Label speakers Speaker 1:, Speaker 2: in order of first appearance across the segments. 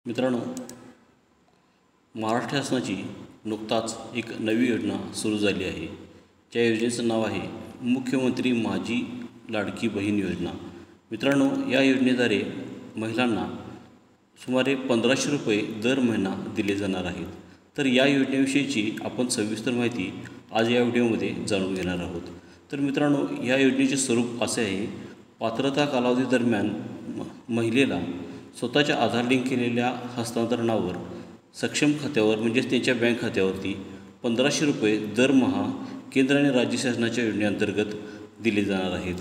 Speaker 1: मित्रांनो, महाराष्ट्र शासनाची नुकताच एक नवी योजना सुरू झाली आहे. ज्या योजनेचं नाव आहे मुख्यमंत्री माझी लाडकी बहीण योजना. मित्रांनो, या योजनेद्वारे महिलांना सुमारे 1500 रुपये दर महिना दिले जाणार आहेत. तर या योजनेविषयीची आपण सविस्तर माहिती आज या व्हिडिओमध्ये जाणून घेणार आहोत. तर मित्रांनो, या योजनेचे स्वरूप असे आहे. पात्रता कालावधी दरम्यान महिलेला स्वतःच्या आधार लिंक केलेल्या हस्तांतरणावर सक्षम खात्यावर म्हणजेच त्यांच्या बँक खात्यावरती 1500 रुपये दरमहा केंद्र आणि राज्य शासनाच्या योजनेअंतर्गत दिले जाणार आहेत.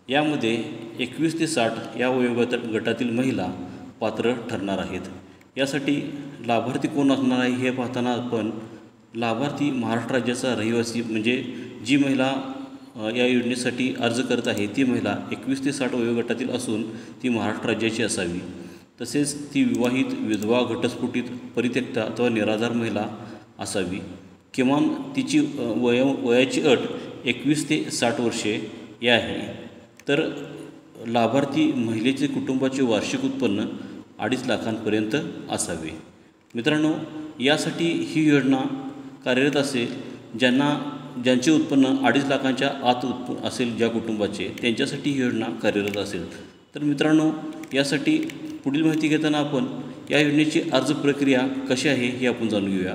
Speaker 1: यामध्ये 21 ते 60 या वयोगटातील महिला पात्र ठरणार आहेत. यासाठी लाभार्थी कोण असणार आहे हे पाहताना आपण लाभार्थी महाराष्ट्र राज्याचा रहिवासी म्हणजे जी महिला या योजनेसाठी अर्ज करत आहे ती महिला 21 ते 60 वयोगटातील असून ती महाराष्ट्र राज्याची असावी. तसेच ती विवाहित, विधवा, घटस्फोटित, परित्यक्ता अथवा निराधार महिला असावी. किमान तिची वयाची अट 21 ते 60 वर्षे या आहे. तर लाभार्थी महिलेचे कुटुंबाचे वार्षिक उत्पन्न 2.5 लाखांपर्यंत असावे. मित्रांनो, यासाठी ही योजना कार्यरत असेल ज्यांचे उत्पन्न 2.5 लाखांच्या आत असेल, ज्या कुटुंबाचे, त्यांच्यासाठी ही योजना कार्यरत असेल. तर मित्रांनो, यासाठी पुढील माहिती घेताना आपण या योजनेची अर्ज प्रक्रिया कशी आहे हे आपण जाणून घेऊया.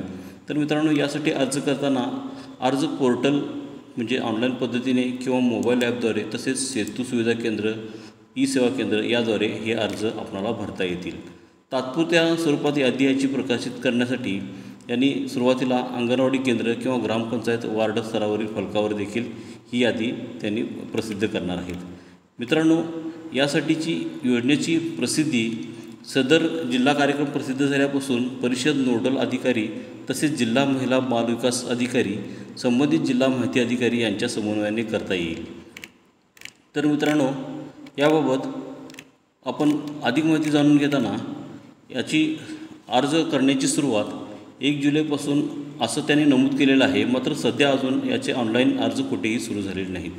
Speaker 1: तर मित्रांनो, यासाठी अर्ज करताना अर्ज पोर्टल म्हणजे ऑनलाईन पद्धतीने किंवा मोबाईल ॲपद्वारे तसेच सेतू सुविधा केंद्र, ई सेवा केंद्र याद्वारे हे अर्ज आपल्याला भरता येतील. तात्पुरत्या स्वरूपात यादी प्रकाशित करण्यासाठी यांनी सुरुवातीला अंगणवाडी केंद्र किंवा ग्रामपंचायत वार्ड स्तरावरील फलकावर देखील ही यादी त्यांनी प्रसिद्ध करणार आहेत. मित्रांनो, यासाठीची योजनेची प्रसिद्धी सदर जिल्हा कार्यक्रम प्रसिद्ध झाल्यापासून परिषद नोडल अधिकारी तसेच जिल्हा महिला बाल विकास अधिकारी, संबंधित जिल्हा माहिती अधिकारी यांच्या समन्वयाने करता येईल. तर मित्रांनो, याबाबत आपण अधिक माहिती जाणून घेताना याची अर्ज करण्याची सुरुवात 1 जुलैपासून असं त्यांनी नमूद केलेलं आहे. मात्र सध्या अजून याचे ऑनलाईन अर्ज कुठेही सुरू झालेले नाहीत.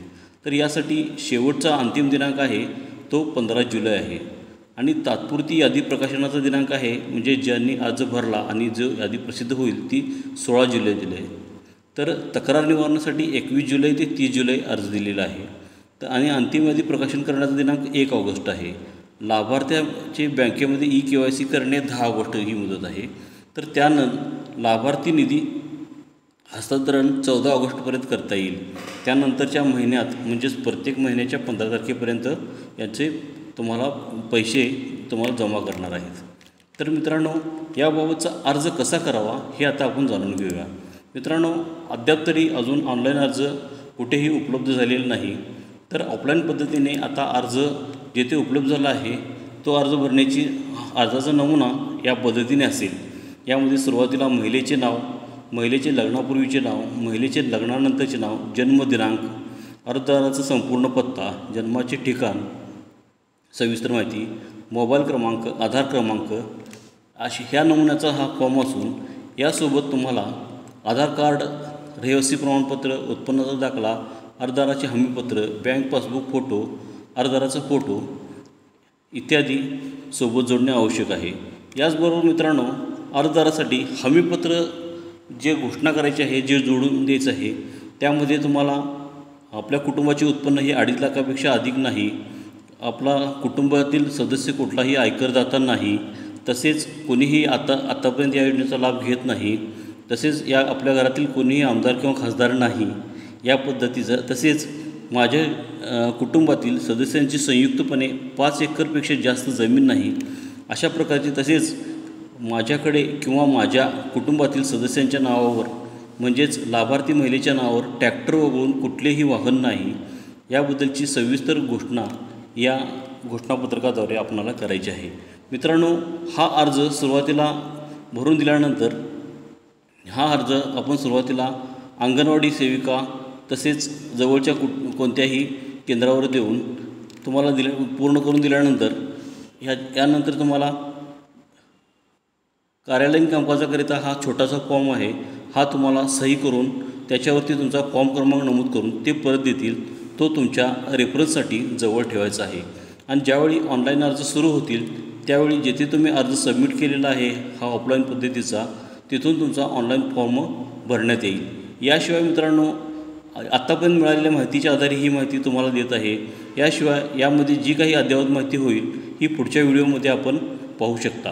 Speaker 1: तर यासाठी शेवटचा अंतिम दिनांक आहे तो 15 जुलै आहे आणि तात्पुरती यादी प्रकाशनाचा दिनांक आहे म्हणजे ज्यांनी अर्ज भरला आणि जो यादी प्रसिद्ध होईल ती 16 जुलै दिली आहे. तर तक्रार निवारणासाठी 21 जुलै ते 30 जुलै अर्ज दिलेला आहे. तर आणि अंतिम यादी प्रकाशन करण्याचा दिनांक 1 ऑगस्ट आहे. लाभार्थ्याचे बँकेमध्ये KYC करणे 10 ऑगस्ट ही मुदत आहे. तर त्यानंतर लाभार्थी निधी हस्तांतरण 14 ऑगस्टपर्यंत करता येईल. त्यानंतरच्या महिन्यात म्हणजेच प्रत्येक महिन्याच्या 15 तारखेपर्यंत याचे तुम्हाला पैसे जमा करणार आहेत. तर मित्रांनो, याबाबतचा अर्ज कसा करावा हे आता आपण जाणून घेऊया. मित्रांनो, अद्याप तरी अजून ऑनलाईन अर्ज कुठेही उपलब्ध झालेला नाही. तर ऑफलाईन पद्धतीने आता अर्ज जेथे उपलब्ध झाला आहे तो अर्ज भरण्याची अर्जाचा नमुना या पद्धतीने असेल. यामध्ये सुरुवातीला महिलेचे नाव, महिलेचे लग्नापूर्वीचे नाव, महिलेचे लग्नानंतरचे नाव, जन्मदिनांक, अर्जदाराचा संपूर्ण पत्ता, जन्माचे ठिकाण, सविस्तर माहिती, मोबाईल क्रमांक, आधार क्रमांक अशी ह्या नमुन्याचा हा फॉर्म असून यासोबत तुम्हाला आधार कार्ड, रहिवासी प्रमाणपत्र, उत्पन्नाचा दाखला, अर्जदाराचे हमीपत्र, बँक पासबुक फोटो, अर्जदाराचा फोटो इत्यादी सोबत जोडणे आवश्यक आहे. याचबरोबर मित्रांनो, अर्जदारासाठी हमीपत्र जे घोषणा करायचे आहे, जे जोडून द्यायचं आहे, त्यामध्ये तुम्हाला आपल्या कुटुंबाचे उत्पन्न हे 2.5 लाखापेक्षा अधिक नाही, आपला कुटुंबातील सदस्य कुठलाही आयकरदाता नाही, तसेच कोणीही आतापर्यंत या योजनेचा लाभ घेत नाही, तसेच आपल्या घरातील कोणीही आमदार किंवा खासदार नाही या पद्धतीचं, तसेच माझ्या कुटुंबातील सदस्यांची संयुक्तपणे 5 एकरपेक्षा जास्त जमीन नाही अशा प्रकारची, तसेच माझ्याकडे किंवा माझ्या कुटुंबातील सदस्यांच्या नावावर म्हणजेच लाभार्थी महिलेच्या नावावर ट्रॅक्टर वगळून कुठलेही वाहन नाही याबद्दलची सविस्तर घोषणा या घोषणापत्रकाद्वारे आपणाला करायची आहे. मित्रांनो, हा अर्ज सुरुवातीला भरून दिल्यानंतर हा अर्ज आपण सुरुवातीला अंगणवाडी सेविका तसेच जवळच्या कोणत्याही केंद्रावर देऊन तुम्हाला पूर्ण करून दिल्यानंतर यानंतर तुम्हाला कार्यालयीन कामकाजाकरिता हा छोटासा फॉर्म आहे, हा तुम्हाला सही करून त्याच्यावरती तुमचा फॉर्म क्रमांक नमूद करून ते परत देतील. तो तुमच्या रेफरन्ससाठी जवळ ठेवायचा आहे. आणि ज्यावेळी ऑनलाईन अर्ज सुरू होतील त्यावेळी जेथे तुम्ही अर्ज सबमिट केलेला आहे हा ऑफलाईन पद्धतीचा, तिथून तुमचा ऑनलाईन फॉर्म भरण्यात येईल. याशिवाय मित्रांनो, आत्तापर्यंत मिळालेल्या माहितीच्या आधारे ही माहिती तुम्हाला देत आहे. याशिवाय यामध्ये जी काही अद्ययावत माहिती होईल ही पुढच्या व्हिडिओमध्ये आपण पाहू शकता.